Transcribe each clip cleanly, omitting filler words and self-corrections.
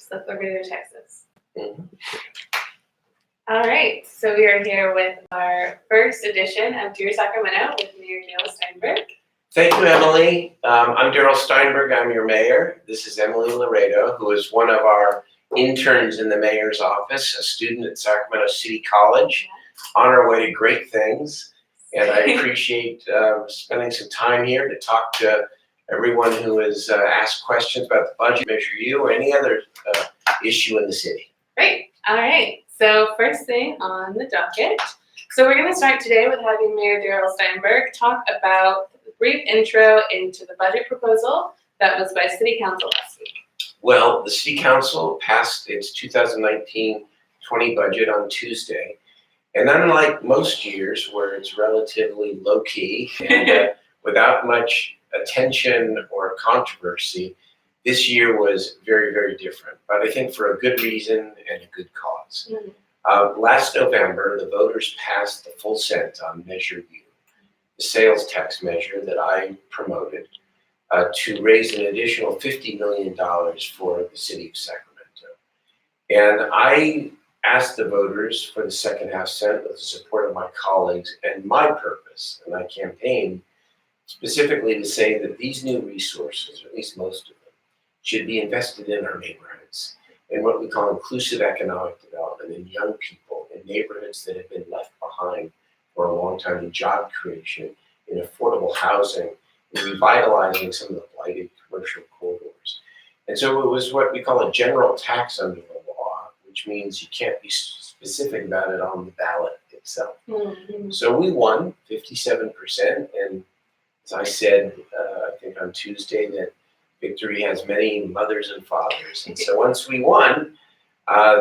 Sacramento, Texas. Mhm. All right, so we are here with our first edition of Dear Sacramento with Mayor Darrell Steinberg. Thank you, Emily. I'm Darrell Steinberg. I'm your mayor. This is Emily Laredo, who is one of our interns in the mayor's office, a student at Sacramento City College, on our way to great things. And I appreciate spending some time here to talk to everyone who has asked questions about the budget, Measure U, or any other issue in the city. Great. All right. So first thing on the docket. So we're going to start today with having Mayor Darrell Steinberg talk about a brief intro into the budget proposal that was by City Council last week. Well, the City Council passed its 2019-20 budget on Tuesday. And unlike most years where it's relatively low-key and without much attention or controversy, this year was very, very different. But I think for a good reason and a good cause. Last November, the voters passed the full cent on Measure U, the sales tax measure that I promoted, to raise an additional $50 million for the city of Sacramento. And I asked the voters for the second half cent with the support of my colleagues and my purpose, and I campaigned specifically to say that these new resources, or at least most of them, should be invested in our neighborhoods, in what we call inclusive economic development, in young people, in neighborhoods that have been left behind for a long time, in job creation, in affordable housing, in revitalizing some of the blighted commercial corridors. And so it was what we call a general tax under the law, which means you can't be specific about it on the ballot itself. So we won 57%, and as I said, I think on Tuesday, that victory has many mothers and fathers. And so once we won,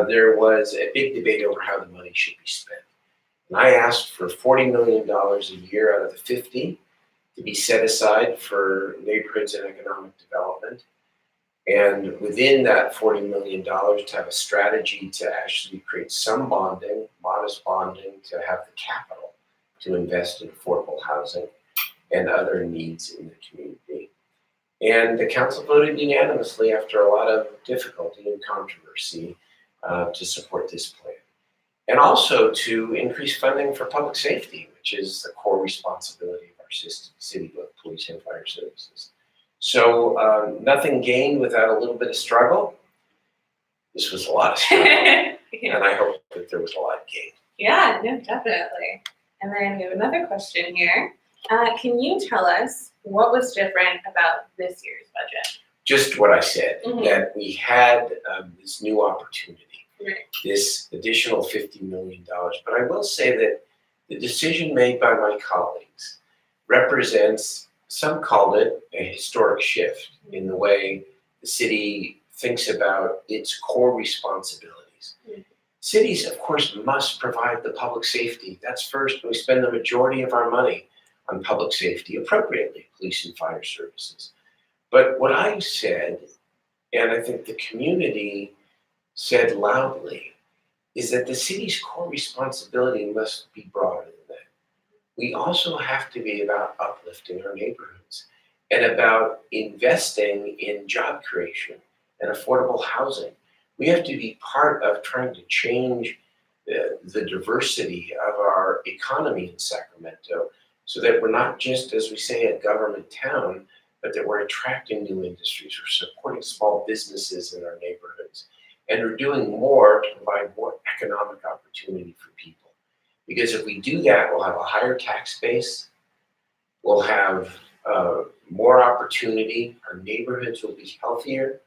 there was a big debate over how the money should be spent. And I asked for $40 million a year out of the 50 to be set aside for neighborhoods and economic development. And within that $40 million, to have a strategy to actually create some bonding, modest bonding, to have the capital to invest in affordable housing and other needs in the community. And the council voted unanimously after a lot of difficulty and controversy to support this plan. And also to increase funding for public safety, which is the core responsibility of our city, both police and fire services. So nothing gained without a little bit of struggle. This was a lot of struggle, and I hope that there was a lot gained. Yeah, no, definitely. And then we have another question here. Can you tell us what was different about this year's budget? Just what I said, that we had this new opportunity, this additional $50 million. But I will say that the decision made by my colleagues represents, some called it a historic shift in the way the city thinks about its core responsibilities. Cities, of course, must provide the public safety. That's first. We spend the majority of our money on public safety appropriately, police and fire services. But what I said, and I think the community said loudly, is that the city's core responsibility must be broader than that. We also have to be about uplifting our neighborhoods and about investing in job creation and affordable housing. We have to be part of trying to change the diversity of our economy in Sacramento, so that we're not just, as we say, a government town, but that we're attracting new industries, we're supporting small businesses in our neighborhoods, and we're doing more to provide more economic opportunity for people. Because if we do that, we'll have a higher tax base, we'll have more opportunity, our neighborhoods will be healthier,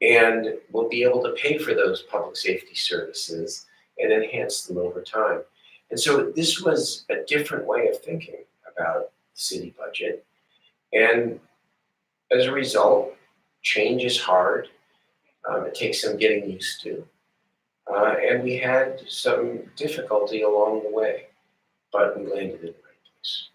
and we'll be able to pay for those public safety services and enhance them over time. And so this was a different way of thinking about the city budget. And as a result, change is hard. It takes some getting used to. And we had some difficulty along the way, but we landed in the right place.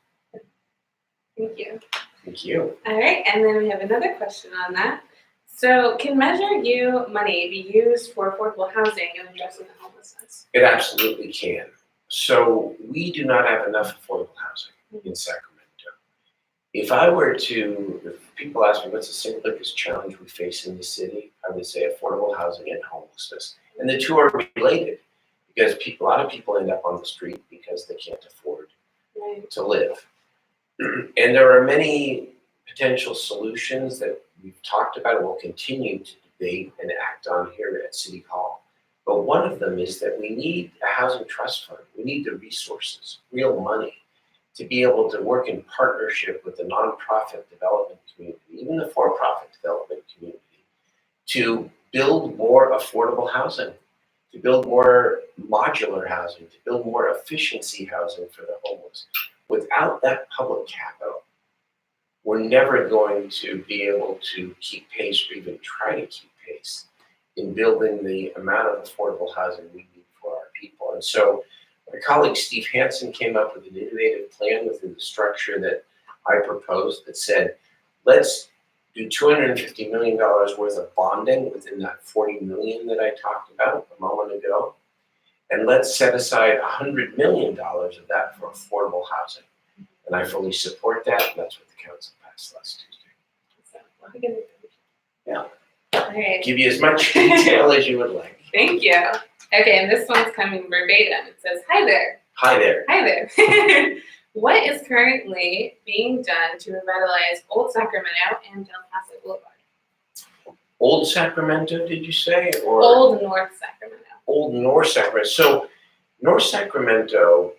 Thank you. Thank you. All right, and then we have another question on that. So can Measure U money be used for affordable housing and addressing the homelessness? It absolutely can. So we do not have enough affordable housing in Sacramento. If people ask me what's the single biggest challenge we face in the city, I how they say, affordable housing and homelessness. And the two are related because a lot of people end up on the street because they can't afford to live. And there are many potential solutions that we've talked about and will continue to debate and act on here at City Hall. But one of them is that we need a housing trust fund. We need the resources, real money, to be able to work in partnership with the nonprofit development community, even the for-profit development community, to build more affordable housing, to build more modular housing, to build more efficiency housing for the homeless. Without that public capital, we're never going to be able to keep pace or even try to keep pace in building the amount of affordable housing we need for our people. And so my colleague Steve Hansen came up with an innovative plan within the structure that I proposed that said, let's do $250 million worth of bonding within that $40 million that I talked about a moment ago. And let's set aside $100 million of that for affordable housing. And I fully support that. And that's what the council passed last Tuesday. Yeah. All right. Give you as much detail as you would like. Thank you. Okay, and this one's coming verbatim. It says, "Hi there. Hi there. Hi there. What is currently being done to revitalize Old Sacramento and Del Paso Boulevard?" Old Sacramento, did you say? Or Old North Sacramento. Old North Sacramento. So North Sacramento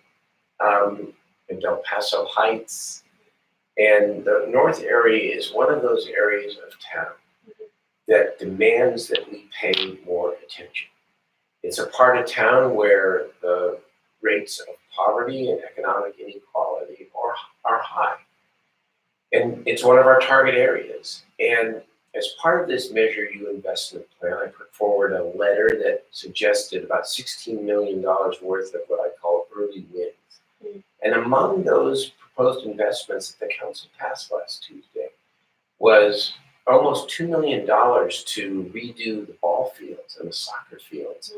and Del Paso Heights and the North area is one of those areas of town that demands that we pay more attention. It's a part of town where the rates of poverty and economic inequality are high. And it's one of our target areas. And as part of this Measure U investment plan, I put forward a letter that suggested about $16 million worth of what I call early wins. And among those proposed investments that the council passed last Tuesday was almost $2 million to redo the ball fields and the soccer fields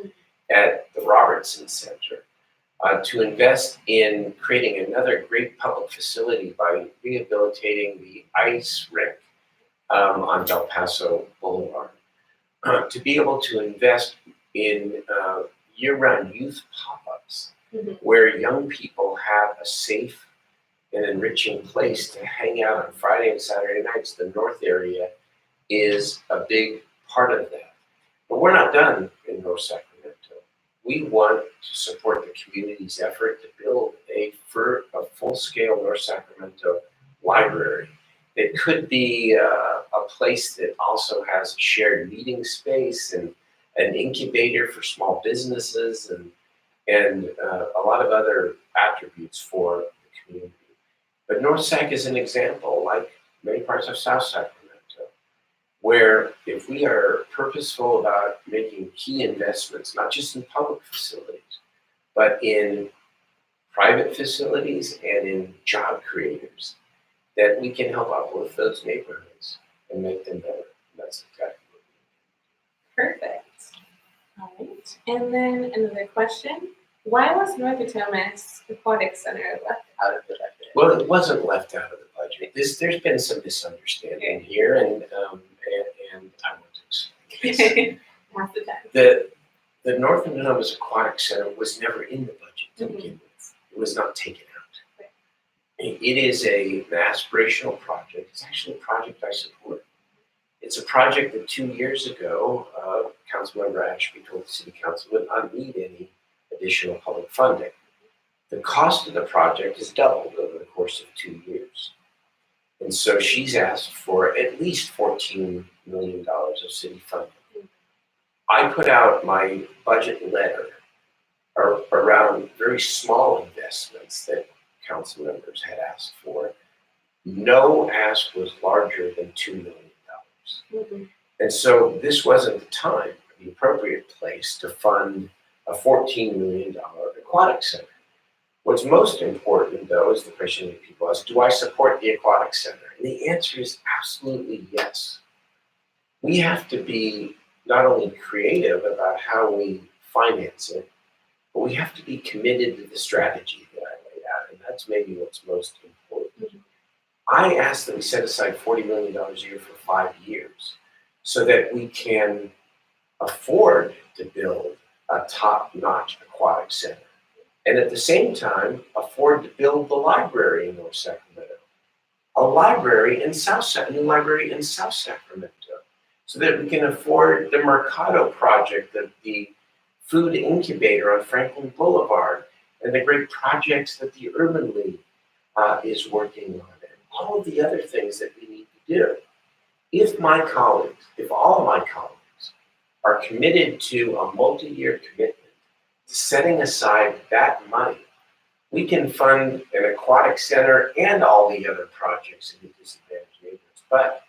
at the Robertson Center, to invest in creating another great public facility by rehabilitating the ice rink on Del Paso Boulevard, to be able to invest in year-round youth pop-ups where young people have a safe and enriching place to hang out on Friday and Saturday nights. The North area is a big part of that. But we're not done in North Sacramento. We want to support the community's effort to build a full-scale North Sacramento library. It could be a place that also has a shared meeting space and an incubator for small businesses and a lot of other attributes for the community. But North Sac is an example, like many parts of South Sacramento, where if we are purposeful about making key investments, not just in public facilities, but in private facilities and in job creators, that we can help uplift those neighborhoods and make them better. And that's exactly what we do. Perfect. All right. And then another question. Why was North Potomac's Aquatic Center left out of the budget? Well, it wasn't left out of the budget. There's been some misunderstanding here, and I want to explain. Half the time. The North Potomac's Aquatic Center was never in the budget to begin with. It was not taken out. Right. It is an aspirational project. It's actually a project I support. It's a project that 2 years ago, Councilmember Ashby told the City Council would not need any additional public funding. The cost of the project has doubled over the course of 2 years. And so she's asked for at least $14 million of city funding. I put out my budget letter around very small investments that council members had asked for. No ask was larger than $2 million. And so this wasn't the time, the appropriate place to fund a $14 million aquatic center. What's most important, though, is the question that people ask, do I support the aquatic center? And the answer is absolutely yes. We have to be not only creative about how we finance it, but we have to be committed to the strategy that I laid out, and that's maybe what's most important. I asked that we set aside $40 million a year for 5 years so that we can afford to build a top-notch aquatic center. And at the same time, afford to build the library in North Sacramento, a library in new library in South Sacramento, so that we can afford the Mercado project, the food incubator on Franklin Boulevard, and the great projects that the Urban League is working on, and all of the other things that we need to do. If all of my colleagues are committed to a multi-year commitment to setting aside that money, we can fund an aquatic center and all the other projects in the disadvantaged neighborhoods. But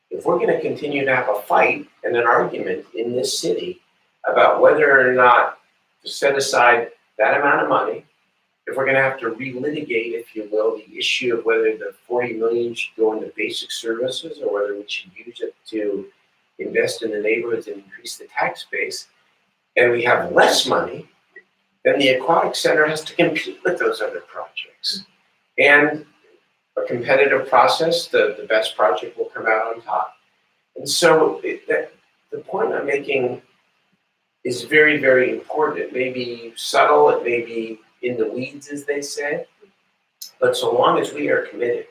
if we're going to continue to have a fight and an argument in this city about whether or not to set aside that amount of money, if we're going to have to relitigate, if you will, the issue of whether the $40 million should go into basic services or whether we should use it to invest in the neighborhoods and increase the tax base, and we have less money, then the aquatic center has to compete with those other projects. And a competitive process, the best project will come out on top. And so the point I'm making is very, very important. It may be subtle, it may be in the weeds, as they say, but so long as we are committed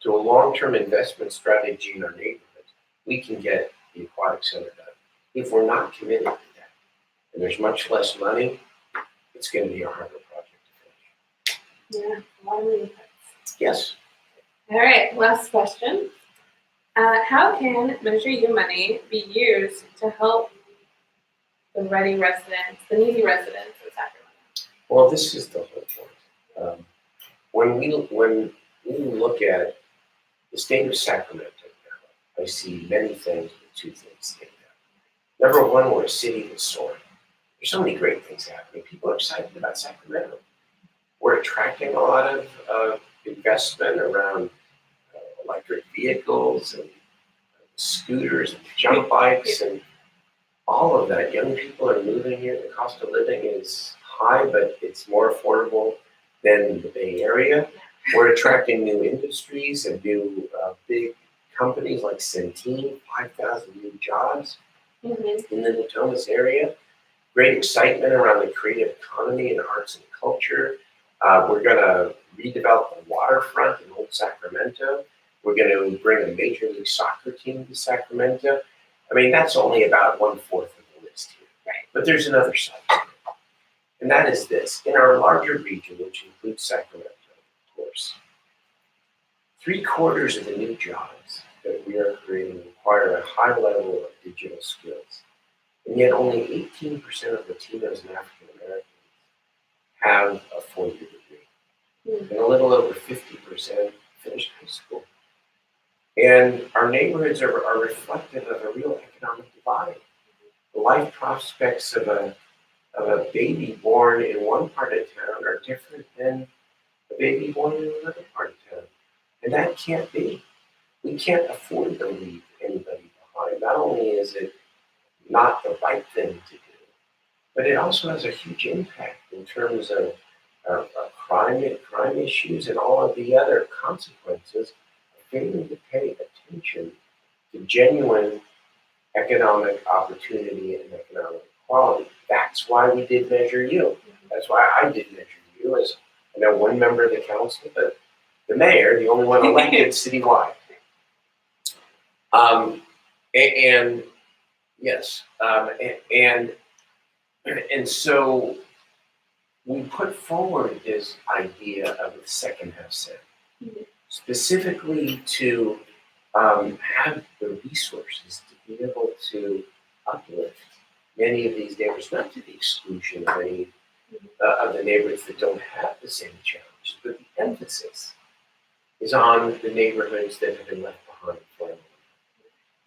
to a long-term investment strategy in our neighborhood, we can get the aquatic center done. If we're not committed to that, and there's much less money, it's going to be a harder project to finish. Yeah, a lot of moving parts. Yes. All right, last question. How can Measure U money be used to help the needy residents of Sacramento? Well, this is the whole point. When we look at the state of Sacramento now, I see many things, but two things stand out. Number one, we're a city that's soaring. There's so many great things happening. People are excited about Sacramento. We're attracting a lot of investment around electric vehicles and scooters and jump bikes and all of that. Young people are moving here. The cost of living is high, but it's more affordable than the Bay Area. We're attracting new industries and new big companies like Centene, 5,000 new jobs in the Natomas area. Great excitement around the creative economy and arts and culture. We're going to redevelop the waterfront in Old Sacramento. We're going to bring a Major League Soccer team to Sacramento. I mean, that's only about 1/4 of the list here. Right. But there's another side to it. And that is this. In our larger region, which includes Sacramento, of course, 3/4 of the new jobs that we are creating require a high level of digital skills. And yet only 18% of Latinos and African Americans have a 4-year degree. And a little over 50% finished high school. And our neighborhoods are reflective of a real economic divide. The life prospects of a baby born in one part of town are different than a baby born in another part of town. And that can't be. We can't afford to leave anybody behind. Not only is it not the right thing to do, but it also has a huge impact in terms of crime issues and all of the other consequences of failing to pay attention to genuine economic opportunity and economic equality. That's why we did Measure U. That's why I did Measure U, as I know one member of the council, but the mayor, the only one elected citywide. And yes, and so we put forward this idea of the second half center, specifically to have the resources to be able to uplift many of these neighbors, not to the exclusion of any of the neighborhoods that don't have the same challenges, but the emphasis is on the neighborhoods that have been left behind for a moment.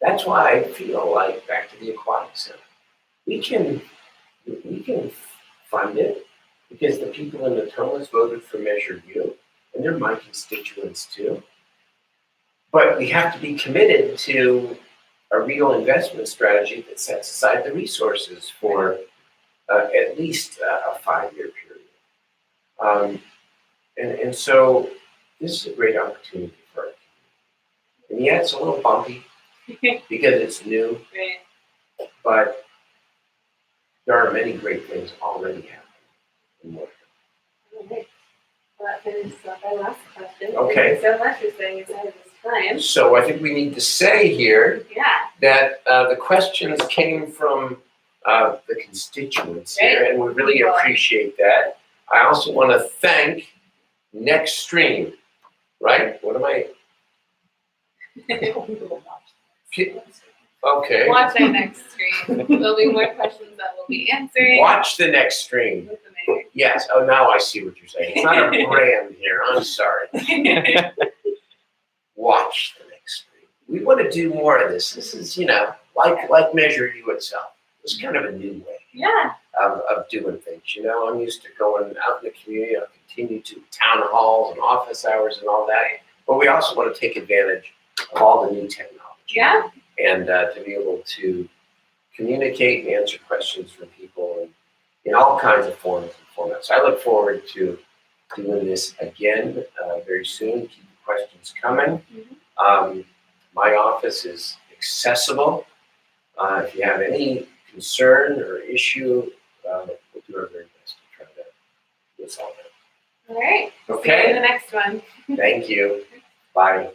That's why I feel like, back to the aquatic center, we can fund it because the people in Natomas voted for Measure U, and they're my constituents too. But we have to be committed to a real investment strategy that sets aside the resources for at least a 5-year period. And so this is a great opportunity for our community. And yeah, it's a little bumpy. because it's new, Right. but there are many great things already happening in Moorhead. All right. Well, that finishes up our last question. Okay. Thank you so much for staying aside of this time. So I think we need to say here Yeah. that the questions came from the constituents here, and we really appreciate that. I also want to thank Next Stream, right? What am I? Okay. Watch our next stream. There'll be more questions that we'll be answering. Watch the Next Stream. With the mayor. Yes. Oh, now I see what you're saying. It's not a brand here. I'm sorry. Watch the Next Stream. We want to do more of this. This is, like Measure You itself. It's kind of a new way. Yeah. Of doing things. I'm used to going out in the community. I'll continue to town halls and office hours and all that. But we also want to take advantage of all the new technology. Yeah. And to be able to communicate and answer questions from people in all kinds of forms and formats. So I look forward to doing this again very soon. Keep the questions coming. My office is accessible. If you have any concern or issue, we'll do our very best to try to resolve it. All right. Okay. See you in the next one. Thank you. Bye.